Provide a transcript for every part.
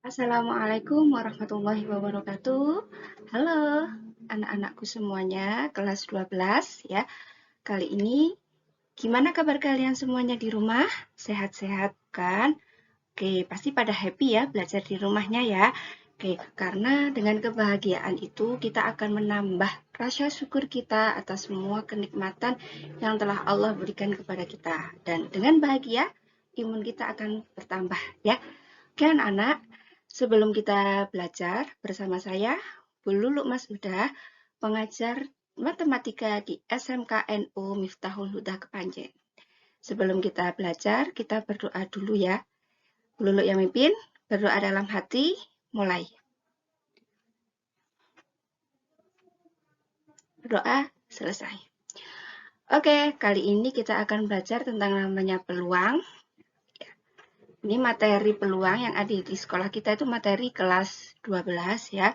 Assalamualaikum warahmatullahi wabarakatuh. Halo anak-anakku semuanya, kelas 12 ya. Kali ini gimana kabar kalian semuanya di rumah? Sehat-sehat kan? Oke, pasti pada happy ya belajar di rumahnya ya. Oke, karena dengan kebahagiaan itu kita akan menambah rasa syukur kita atas semua kenikmatan yang telah Allah berikan kepada kita. Dan dengan bahagia, imun kita akan bertambah ya. Oke anak-anak, sebelum kita belajar bersama saya, Bu Lulu Mas Uda, pengajar matematika di SMKNU Miftahul Huda Kepanjen. Sebelum kita belajar, kita berdoa dulu ya. Bu Lulu yang mimpin, berdoa dalam hati, mulai. Berdoa, selesai. Oke, kali ini kita akan belajar tentang namanya peluang. Ini materi peluang yang ada di sekolah kita itu materi kelas 12 ya.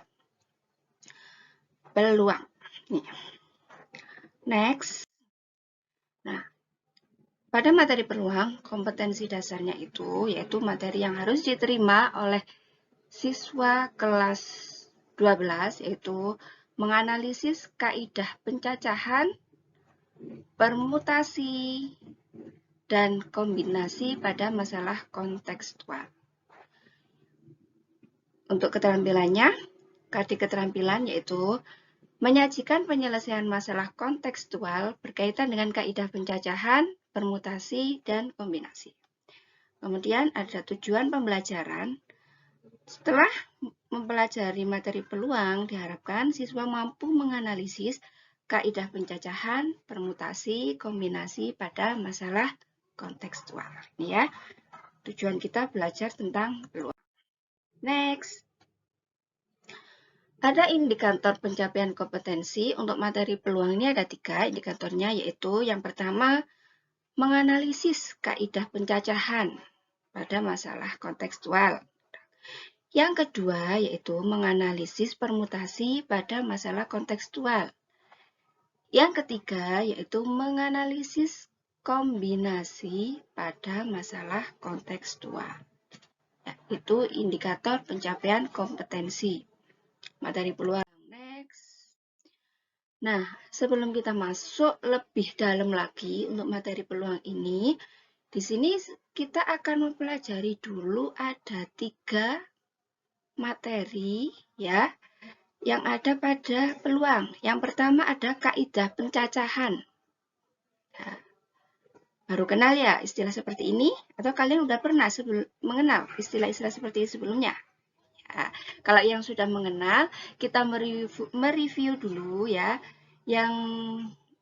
Peluang. Nih. Next. Nah, pada materi peluang, kompetensi dasarnya itu yaitu materi yang harus diterima oleh siswa kelas 12 yaitu menganalisis kaidah pencacahan, permutasi, dan kombinasi pada masalah kontekstual. Untuk keterampilannya, keterampilan yaitu menyajikan penyelesaian masalah kontekstual berkaitan dengan kaidah pencacahan, permutasi, dan kombinasi. Kemudian ada tujuan pembelajaran. Setelah mempelajari materi peluang, diharapkan siswa mampu menganalisis kaidah pencacahan, permutasi, kombinasi pada masalah kontekstual. Ini ya, tujuan kita belajar tentang peluang. Next. Ada indikator pencapaian kompetensi. Untuk materi peluang ini ada 3 indikatornya, yaitu yang pertama, menganalisis kaidah pencacahan pada masalah kontekstual. Yang kedua, yaitu menganalisis permutasi pada masalah kontekstual. Yang ketiga, yaitu menganalisis kombinasi pada masalah kontekstual. Nah, itu indikator pencapaian kompetensi. Materi peluang. Next. Nah, sebelum kita masuk lebih dalam lagi untuk materi peluang ini, di sini kita akan mempelajari dulu ada 3 materi ya yang ada pada peluang. Yang pertama ada kaidah pencacahan. Nah, baru kenal ya istilah seperti ini? Atau kalian udah pernah mengenal istilah-istilah seperti ini sebelumnya? Ya, kalau yang sudah mengenal, kita mereview dulu ya. Yang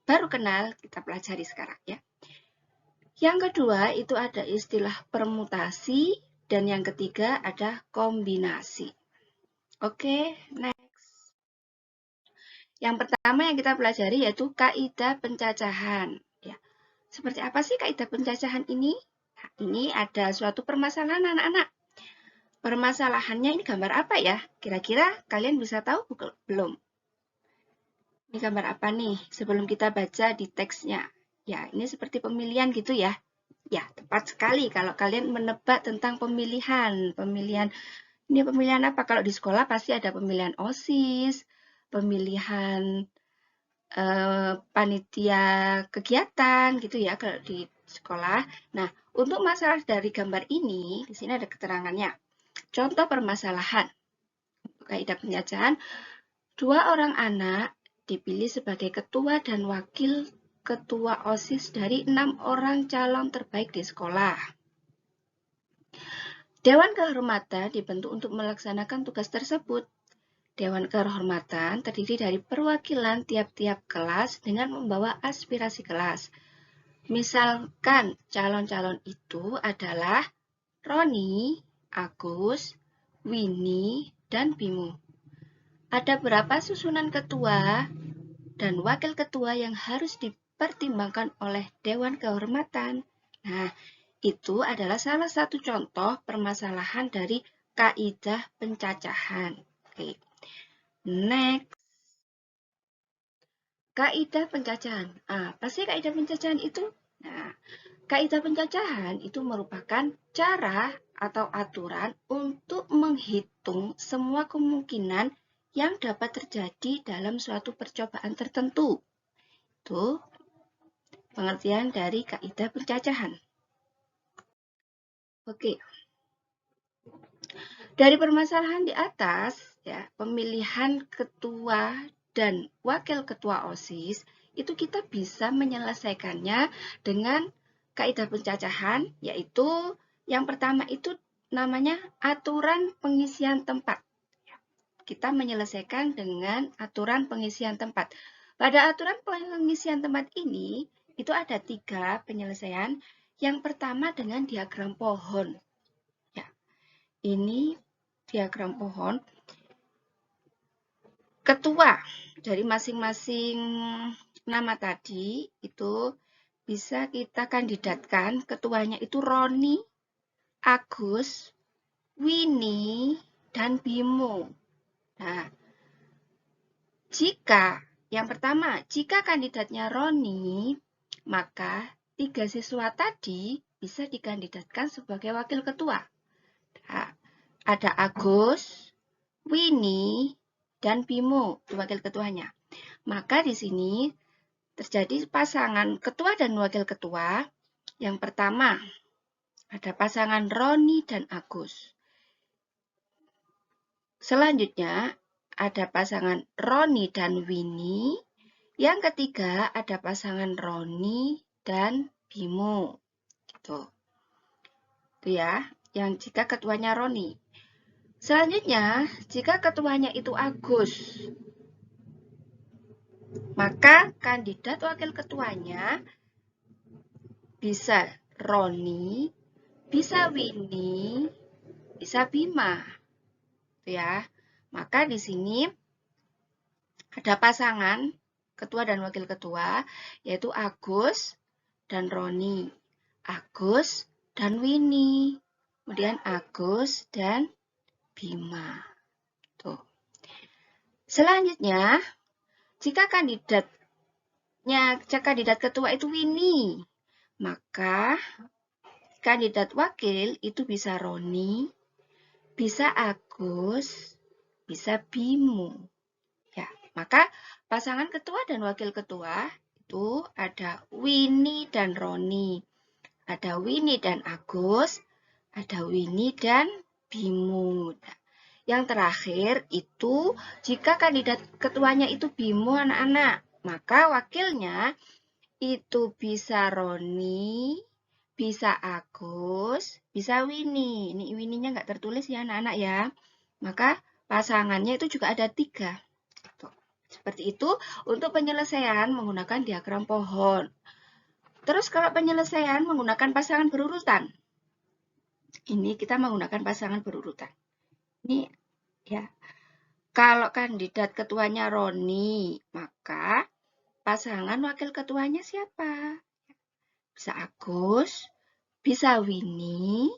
baru kenal, kita pelajari sekarang ya. Yang kedua itu ada istilah permutasi, dan yang ketiga ada kombinasi. Oke, next. Yang pertama yang kita pelajari yaitu kaidah pencacahan. Ya. Seperti apa sih kaidah pencacahan ini? Nah, ini ada suatu permasalahan anak-anak. Permasalahannya ini gambar apa ya? Kira-kira kalian bisa tahu belum? Ini gambar apa nih? Sebelum kita baca di teksnya. Ya, ini seperti pemilihan gitu ya. Ya, tepat sekali kalau kalian menebak tentang pemilihan. Ini pemilihan apa? Kalau di sekolah pasti ada pemilihan OSIS, pemilihan panitia kegiatan gitu ya kalau di sekolah. Nah, untuk masalah dari gambar ini, di sini ada keterangannya. Contoh permasalahan. Kaidah pencacahan, 2 orang anak dipilih sebagai ketua dan wakil ketua OSIS dari 6 orang calon terbaik di sekolah. Dewan Kehormatan dibentuk untuk melaksanakan tugas tersebut. Dewan Kehormatan terdiri dari perwakilan tiap-tiap kelas dengan membawa aspirasi kelas. Misalkan calon-calon itu adalah Roni, Agus, Winnie, dan Bimo. Ada berapa susunan ketua dan wakil ketua yang harus dipertimbangkan oleh Dewan Kehormatan? Nah, itu adalah salah satu contoh permasalahan dari kaidah pencacahan. Oke. Next. Kaidah pencacahan. Apa sih kaidah pencacahan itu? Nah, kaidah pencacahan itu merupakan cara atau aturan untuk menghitung semua kemungkinan yang dapat terjadi dalam suatu percobaan tertentu. Itu pengertian dari kaidah pencacahan. Oke. Dari permasalahan di atas, ya, pemilihan ketua dan wakil ketua OSIS, itu kita bisa menyelesaikannya dengan kaidah pencacahan, yaitu yang pertama itu namanya aturan pengisian tempat. Kita menyelesaikan dengan aturan pengisian tempat. Pada aturan pengisian tempat ini, itu ada 3 penyelesaian. Yang pertama dengan diagram pohon. Ya, ini diagram pohon. Ketua dari masing-masing nama tadi itu bisa kita kandidatkan. Ketuanya itu Roni, Agus, Winnie, dan Bimo. Nah, yang pertama, jika kandidatnya Roni, maka 3 siswa tadi bisa dikandidatkan sebagai wakil ketua. Nah, ada Agus, Winnie, dan Bimo, wakil ketuanya. Maka di sini terjadi pasangan ketua dan wakil ketua. Yang pertama, ada pasangan Roni dan Agus. Selanjutnya, ada pasangan Roni dan Winnie. Yang ketiga, ada pasangan Roni dan Bimo. Gitu. Itu ya, yang jika ketuanya Roni. Selanjutnya, jika ketuanya itu Agus, maka kandidat wakil ketuanya bisa Roni, bisa Winnie, bisa Bima. Itu ya. Maka di sini ada pasangan ketua dan wakil ketua, yaitu Agus dan Roni, Agus dan Winnie, kemudian Agus dan Bima. Tuh. Selanjutnya, jika kandidat ketua itu Winnie, maka kandidat wakil itu bisa Roni, bisa Agus, bisa Bimo. Ya, maka pasangan ketua dan wakil ketua itu ada Winnie dan Roni, ada Winnie dan Agus, ada Winnie dan Bimo. Yang terakhir itu jika kandidat ketuanya itu Bimo anak-anak, maka wakilnya itu bisa Roni, bisa Agus, bisa Winnie. Ini Winnie-nya nggak tertulis ya anak-anak ya. Maka pasangannya itu juga ada 3. Seperti itu untuk penyelesaian menggunakan diagram pohon. Terus kalau penyelesaian menggunakan pasangan berurutan. Ini kita menggunakan pasangan berurutan. Ini ya. Kalau kandidat ketuanya Roni, maka pasangan wakil ketuanya siapa? Bisa Agus, bisa Winnie,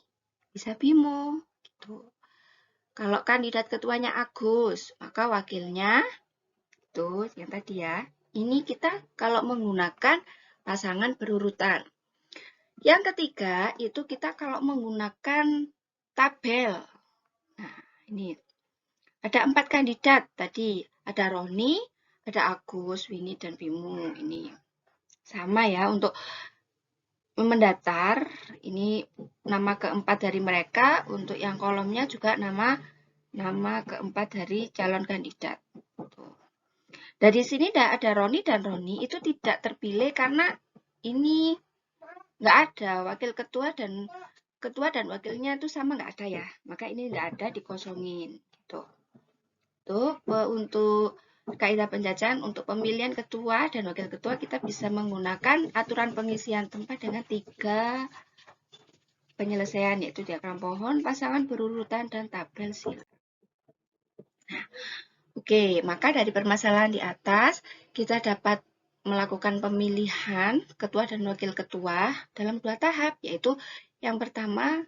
bisa Bimo. Gitu. Kalau kandidat ketuanya Agus, maka wakilnya itu yang tadi ya. Ini kita kalau menggunakan pasangan berurutan. Yang ketiga, itu kita kalau menggunakan tabel. Nah, ini ada 4 kandidat tadi. Ada Roni, ada Agus, Winnie, dan Bimo. Ini sama ya untuk mendaftar. Ini nama keempat dari mereka. Untuk yang kolomnya juga nama keempat dari calon kandidat. Dari sini ada Roni dan Roni itu tidak terpilih karena ini nggak ada wakil ketua dan wakilnya itu sama nggak ada ya. Maka ini nggak ada, dikosongin. Gitu. Tuh, untuk kaidah pencacahan untuk pemilihan ketua dan wakil ketua kita bisa menggunakan aturan pengisian tempat dengan 3 penyelesaian, yaitu diagram pohon, pasangan berurutan, dan tabel silang. Nah, oke, maka dari permasalahan di atas kita dapat melakukan pemilihan ketua dan wakil ketua dalam 2 tahap, yaitu yang pertama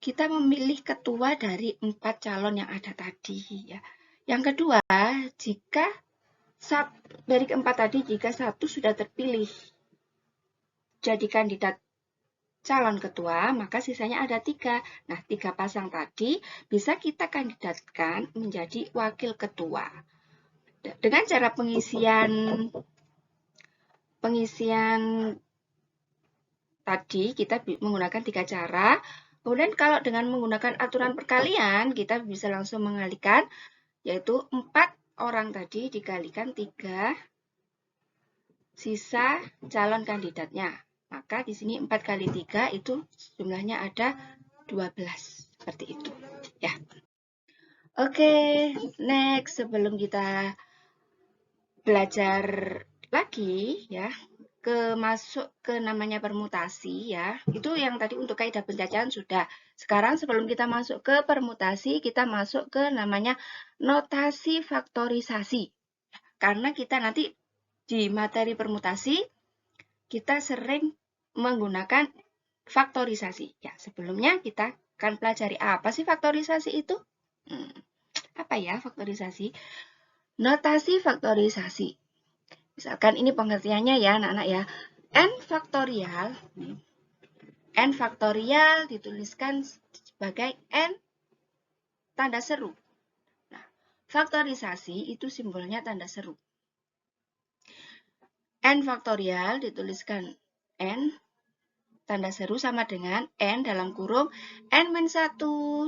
kita memilih ketua dari 4 calon yang ada tadi ya. Yang kedua, jika dari keempat tadi, jika 1 sudah terpilih jadi kandidat calon ketua, maka sisanya ada 3. Nah, 3 pasang tadi bisa kita kandidatkan menjadi wakil ketua. Dengan cara pengisian tadi, kita menggunakan 3 cara. Kemudian kalau dengan menggunakan aturan perkalian, kita bisa langsung mengalihkan, yaitu 4 orang tadi dikalikan 3 sisa calon kandidatnya. Maka di sini 4 kali 3 itu jumlahnya ada 12. Seperti itu. Ya. Oke, next. Sebelum kita belajar lagi, ya, masuk ke namanya permutasi, ya. Itu yang tadi untuk kaidah pencacahan sudah. Sekarang sebelum kita masuk ke permutasi, kita masuk ke namanya notasi faktorisasi. Karena kita nanti di materi permutasi, kita sering menggunakan faktorisasi. Ya, sebelumnya kita akan pelajari apa sih faktorisasi itu? Apa ya faktorisasi? Notasi faktorisasi. Misalkan ini pengertiannya ya anak-anak ya. N faktorial dituliskan sebagai N tanda seru. Nah, faktorisasi itu simbolnya tanda seru. N faktorial dituliskan N tanda seru sama dengan N dalam kurung N-1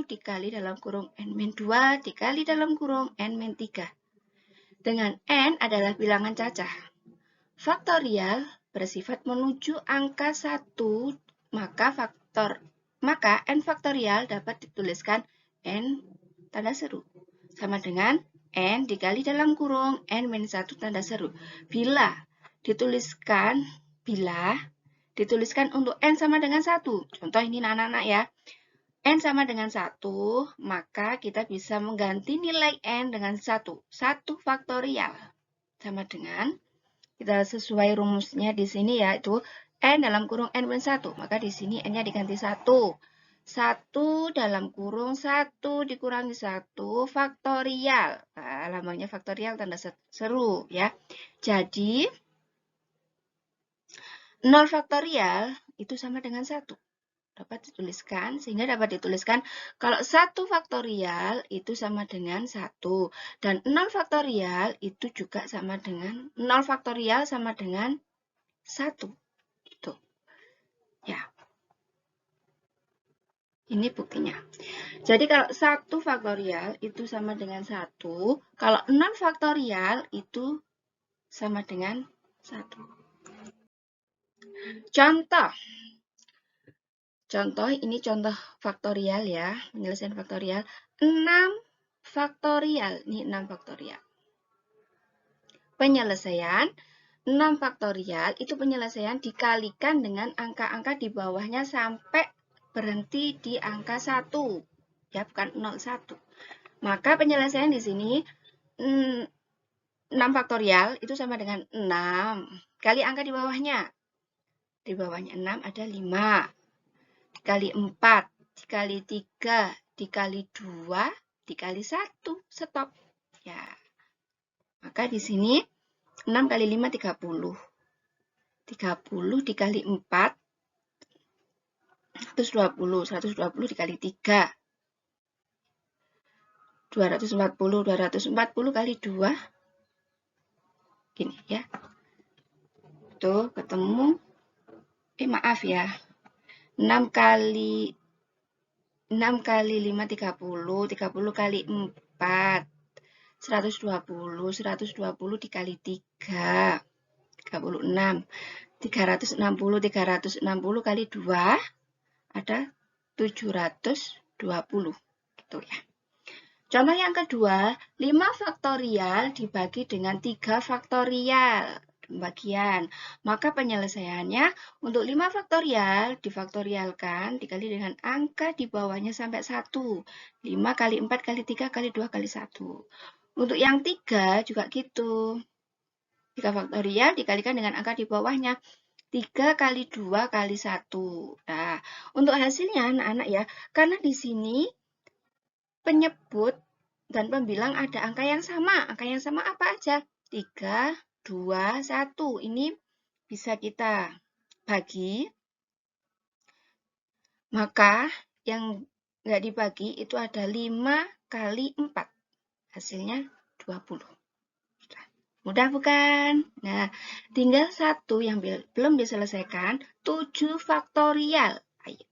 dikali dalam kurung N-2 dikali dalam kurung N-3. Dengan N adalah bilangan cacah. Faktorial bersifat menuju angka 1, maka N faktorial dapat dituliskan N tanda seru. Sama dengan N dikali dalam kurung N-1 tanda seru. Bila dituliskan untuk N sama dengan 1. Contoh ini anak-anak ya. N sama dengan 1, maka kita bisa mengganti nilai N dengan 1. 1 faktorial. Sama dengan, kita sesuai rumusnya di sini yaitu N dalam kurung N-1. Maka di sini N-nya diganti 1. 1 dalam kurung 1 dikurangi 1 faktorial. Nah, lambangnya faktorial tanda seru ya. Jadi, 0 faktorial itu sama dengan 1. Dapat dituliskan, sehingga dapat dituliskan kalau 1 faktorial itu sama dengan 1. Dan 0 faktorial itu juga sama dengan 0 faktorial sama dengan 1. Itu. Ya. Ini buktinya. Jadi kalau 1 faktorial itu sama dengan 1, kalau 0 faktorial itu sama dengan 1. Contoh, ini contoh faktorial ya, penyelesaian faktorial. 6 faktorial, ini 6 faktorial. Penyelesaian 6 faktorial itu penyelesaian dikalikan dengan angka-angka di bawahnya sampai berhenti di angka 1. Ya, bukan 01. Maka penyelesaian di sini 6 faktorial itu sama dengan 6 kali angka di bawahnya. Di bawahnya 6 ada 5. Dikali 4, dikali 3, dikali 2, dikali 1, stop. Ya. Maka di sini 6 kali 5, 30. 30 dikali 4, 120. 120 dikali 3, 240. 240 kali 2, gini ya. Tuh, ketemu. Maaf ya. 6 kali 5, 30. 30 kali 4, 120. 120 dikali 3, 36. 360. 360 kali 2, ada 720. Gitu ya. Contoh yang kedua, 5 faktorial dibagi dengan 3 faktorial. Pembagian. Maka penyelesaiannya untuk 5 faktorial difaktorialkan dikali dengan angka di bawahnya sampai 1. 5 kali 4 kali 3 kali 2 kali 1. Untuk yang 3 juga gitu. 3 faktorial dikalikan dengan angka di bawahnya. 3 kali 2 kali 1. Nah, untuk hasilnya anak-anak ya, karena di sini penyebut dan pembilang ada angka yang sama. Angka yang sama apa aja? 3, 2, 1. Ini bisa kita bagi Maka yang nggak dibagi itu ada 5 kali 4. Hasilnya 20. Mudah bukan? Nah, tinggal satu yang belum diselesaikan, 7 faktorial.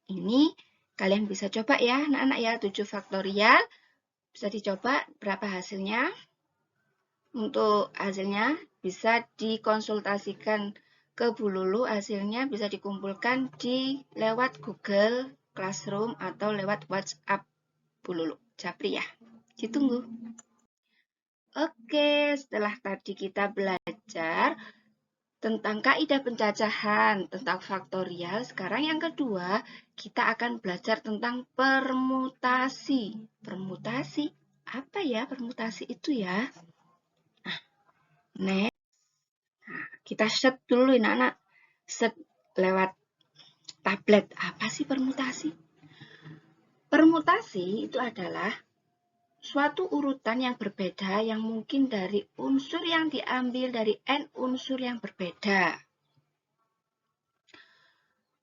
Ini kalian bisa coba ya, anak-anak ya, 7 faktorial. Bisa dicoba berapa hasilnya. Untuk hasilnya bisa dikonsultasikan ke Bu Lulu, hasilnya bisa dikumpulkan di lewat Google Classroom atau lewat WhatsApp Bu Lulu. Japri ya. Ditunggu. Oke, setelah tadi kita belajar tentang kaidah pencacahan, tentang faktorial, sekarang yang kedua kita akan belajar tentang permutasi. Permutasi, apa ya permutasi itu ya? Next, kita set dulu anak-anak. Set lewat tablet. Apa sih permutasi? Permutasi itu adalah suatu urutan yang berbeda yang mungkin dari unsur yang diambil dari n unsur yang berbeda.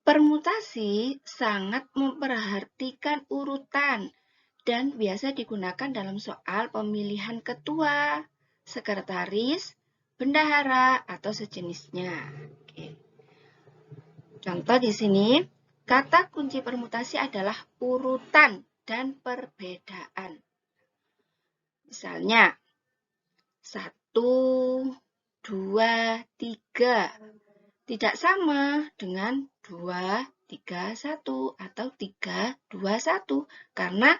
Permutasi sangat memperhatikan urutan dan biasa digunakan dalam soal pemilihan ketua, sekretaris, bendahara, atau sejenisnya. Oke. Contoh di sini, kata kunci permutasi adalah urutan dan perbedaan. Misalnya, 1, 2, 3. Tidak sama dengan 2, 3, 1 atau 3, 2, 1. Karena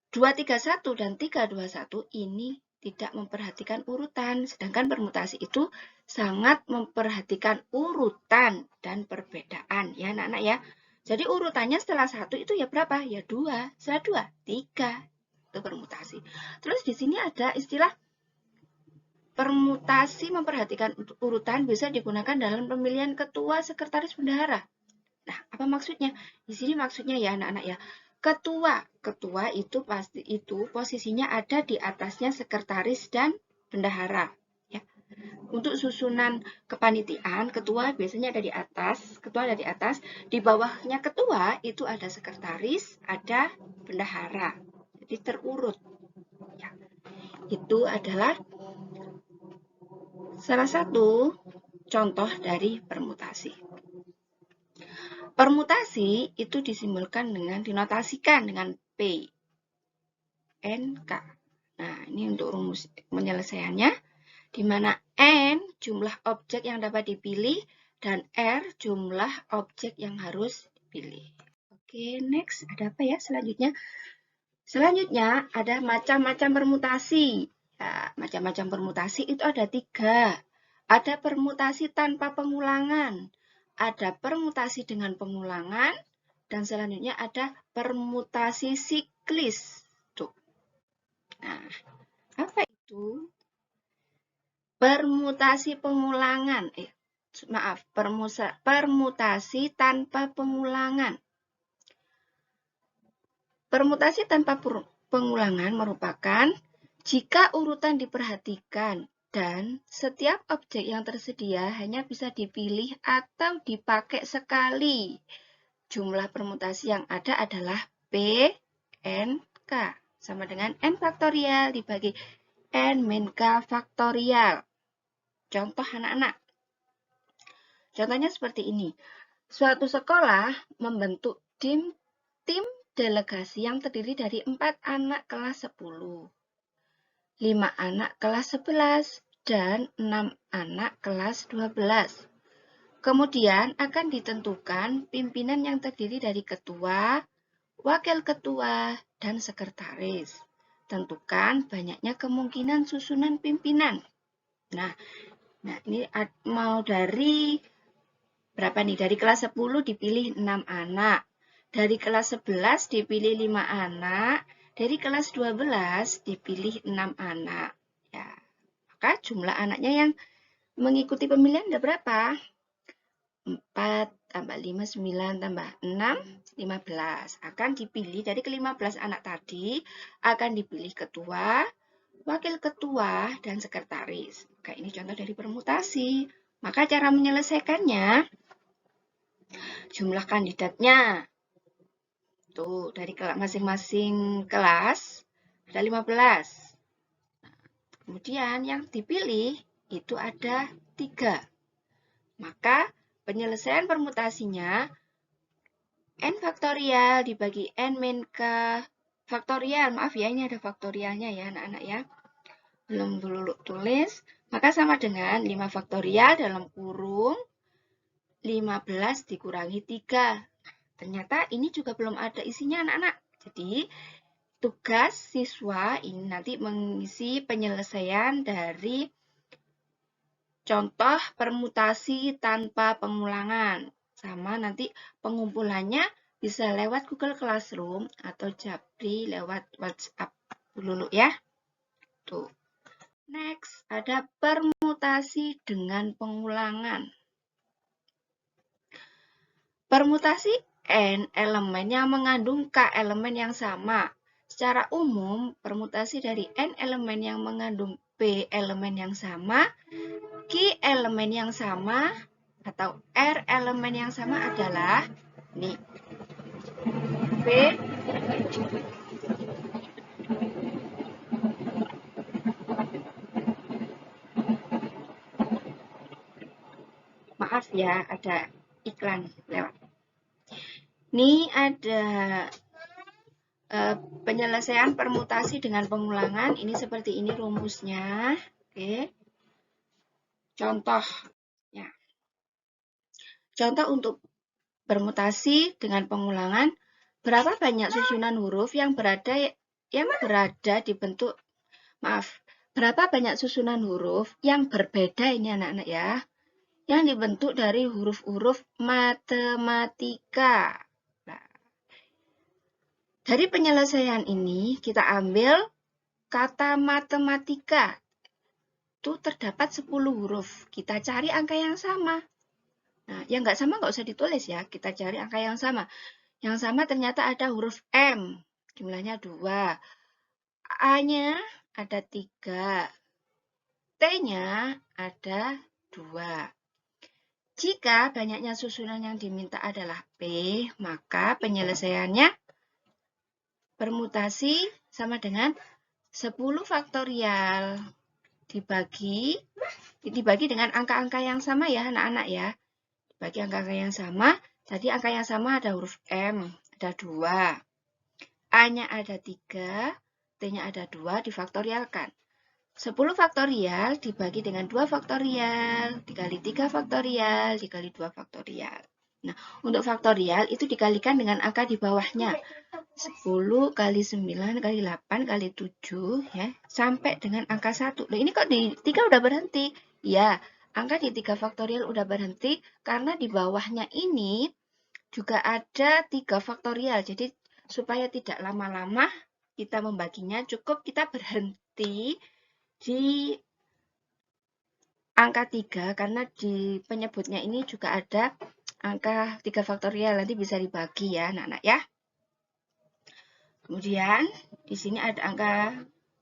2, 3, 1 dan 3, 2, 1 ini tidak memperhatikan urutan. Sedangkan permutasi itu sangat memperhatikan urutan dan perbedaan. Ya anak-anak ya. Jadi urutannya setelah 1 itu ya berapa? Ya 2. Setelah 2, 3. Itu permutasi. Terus di sini ada istilah permutasi memperhatikan urutan bisa digunakan dalam pemilihan ketua, sekretaris, bendahara. Nah, apa maksudnya? Di sini maksudnya ya anak-anak ya. Ketua itu pasti itu posisinya ada di atasnya sekretaris dan bendahara. Ya. Untuk susunan kepanitiaan, ketua biasanya ada di atas, ketua ada di atas, di bawahnya ketua itu ada sekretaris, ada bendahara. Jadi terurut. Ya. Itu adalah salah satu contoh dari permutasi. Permutasi itu disimbolkan dengan dinotasikan dengan P, N, K. Nah, ini untuk rumus penyelesaiannya, di mana N jumlah objek yang dapat dipilih dan R jumlah objek yang harus dipilih. Oke, next. Ada apa ya selanjutnya? Selanjutnya ada macam-macam permutasi. Ya, macam-macam permutasi itu ada 3. Ada permutasi tanpa pengulangan, ada permutasi dengan pengulangan, dan selanjutnya ada permutasi siklis. Tuh. Nah, apa itu? Permutasi pengulangan. Permutasi tanpa pengulangan. Permutasi tanpa pengulangan merupakan jika urutan diperhatikan dan setiap objek yang tersedia hanya bisa dipilih atau dipakai sekali. Jumlah permutasi yang ada adalah P, N, K. Sama dengan N faktorial dibagi N min K faktorial. Contoh anak-anak. Contohnya seperti ini. Suatu sekolah membentuk tim delegasi yang terdiri dari 4 anak kelas 10, 5 anak kelas 11, dan 6 anak kelas 12. Kemudian akan ditentukan pimpinan yang terdiri dari ketua, wakil ketua, dan sekretaris. Tentukan banyaknya kemungkinan susunan pimpinan. Nah ini mau dari berapa nih? Dari kelas 10 dipilih 6 anak. Dari kelas 11 dipilih 5 anak. Dari kelas 12 dipilih 6 anak. Ya, maka jumlah anaknya yang mengikuti pemilihan ada berapa? 4 tambah 5, 9 tambah 6, 15. Akan dipilih dari ke-15 anak tadi, akan dipilih ketua, wakil ketua, dan sekretaris. Maka ini contoh dari permutasi. Maka cara menyelesaikannya, jumlah kandidatnya Tuh, dari masing-masing kelas ada 15. Kemudian yang dipilih itu ada 3. Maka penyelesaian permutasinya n faktorial dibagi n min k faktorial. Maaf ya, ini ada faktorialnya ya anak-anak ya. Belum dulu tulis. Maka sama dengan 5 faktorial dalam kurung 15 dikurangi 3. Ternyata ini juga belum ada isinya anak-anak. Jadi tugas siswa ini nanti mengisi penyelesaian dari contoh permutasi tanpa pengulangan. Sama nanti pengumpulannya bisa lewat Google Classroom atau Japri lewat WhatsApp dulu ya. Tuh. Next, ada permutasi dengan pengulangan. Permutasi N elemen yang mengandung K elemen yang sama. Secara umum, permutasi dari N elemen yang mengandung P elemen yang sama, Q elemen yang sama, atau R elemen yang sama adalah nih, P maaf ya, ada iklan lewat. Ini ada penyelesaian permutasi dengan pengulangan. Ini seperti ini rumusnya. Oke. Contohnya. Contoh untuk permutasi dengan pengulangan. Berapa banyak susunan huruf yang berada di bentuk, berapa banyak susunan huruf yang berbeda ini anak-anak ya, yang dibentuk dari huruf-huruf matematika. Nah, dari penyelesaian ini kita ambil kata matematika. Itu terdapat 10 huruf. Kita cari angka yang sama. Nah, yang nggak sama nggak usah ditulis ya. Kita cari angka yang sama. Yang sama ternyata ada huruf M. Jumlahnya 2. A-nya ada 3. T-nya ada 2. Jika banyaknya susunan yang diminta adalah P, maka penyelesaiannya permutasi sama dengan 10 faktorial dibagi dengan angka-angka yang sama ya anak-anak ya. Dibagi angka-angka yang sama, jadi angka yang sama ada huruf M, ada 2. A-nya ada 3, T-nya ada 2, difaktorialkan. 10 faktorial dibagi dengan 2 faktorial, dikali 3 faktorial, dikali 2 faktorial. Nah, untuk faktorial itu dikalikan dengan angka di bawahnya. 10 kali 9 kali 8 kali 7 ya, sampai dengan angka 1. Loh, ini kok di 3 udah berhenti? Ya, angka di 3 faktorial udah berhenti karena di bawahnya ini juga ada 3 faktorial. Jadi supaya tidak lama-lama kita membaginya, cukup kita berhenti di angka 3 karena di penyebutnya ini juga ada angka 3 faktorial, nanti bisa dibagi ya anak-anak ya. Kemudian di sini ada angka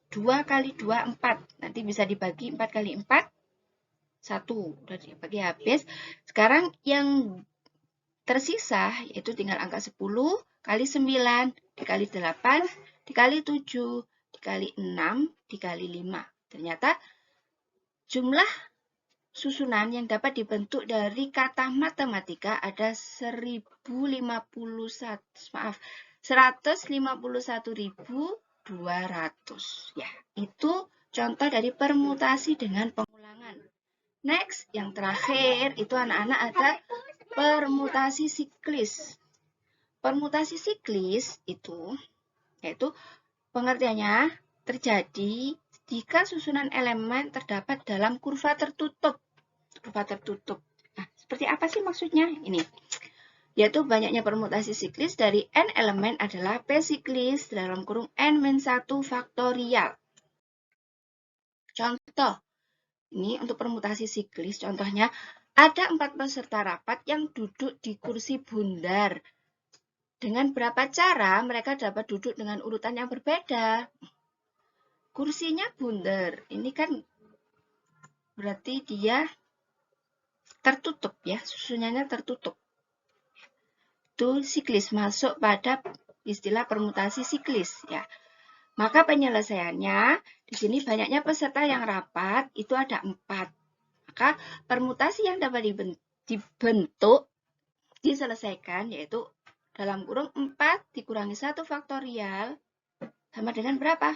2 kali 2, 4. Nanti bisa dibagi 4 kali 4, 1. Udah dibagi habis. Sekarang yang tersisa yaitu tinggal angka 10 kali 9, dikali 8, dikali 7, dikali 6, dikali 5. Ternyata jumlah susunan yang dapat dibentuk dari kata matematika ada 151.200. Ya, itu contoh dari permutasi dengan pengulangan. Next, yang terakhir itu anak-anak ada permutasi siklis. Permutasi siklis itu yaitu pengertiannya terjadi jika susunan elemen terdapat dalam kurva tertutup. Nah, seperti apa sih maksudnya? Ini, yaitu banyaknya permutasi siklis dari n elemen adalah P siklis dalam kurung n-1 faktorial. Contoh, ini untuk permutasi siklis, contohnya ada 4 peserta rapat yang duduk di kursi bundar. Dengan berapa cara mereka dapat duduk dengan urutan yang berbeda? Kursinya bundar, ini kan berarti dia tertutup ya, susunannya tertutup. Itu siklis masuk pada istilah permutasi siklis ya. Maka penyelesaiannya di sini banyaknya peserta yang rapat itu ada 4. Maka permutasi yang dapat dibentuk diselesaikan yaitu dalam kurung 4 dikurangi 1 faktorial sama dengan berapa?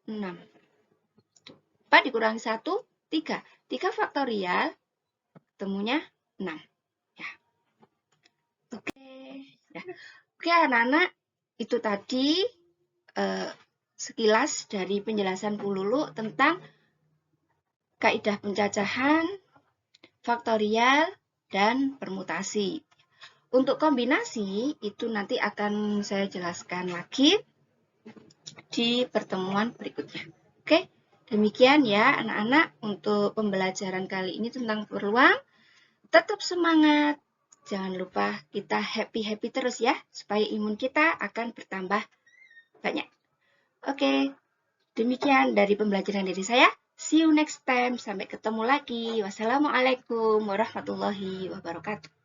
6. 4 dikurangi 1, 3. 3 faktorial ketemunya 6. Ya. Oke, anak-anak, itu tadi sekilas dari penjelasan Bu Lulu tentang kaidah pencacahan, faktorial, dan permutasi. Untuk kombinasi, itu nanti akan saya jelaskan lagi di pertemuan berikutnya. Oke, demikian ya anak-anak untuk pembelajaran kali ini tentang peluang. Tetap semangat. Jangan lupa kita happy-happy terus ya, supaya imun kita akan bertambah banyak. Oke, demikian dari pembelajaran dari saya. See you next time. Sampai ketemu lagi. Wassalamualaikum warahmatullahi wabarakatuh.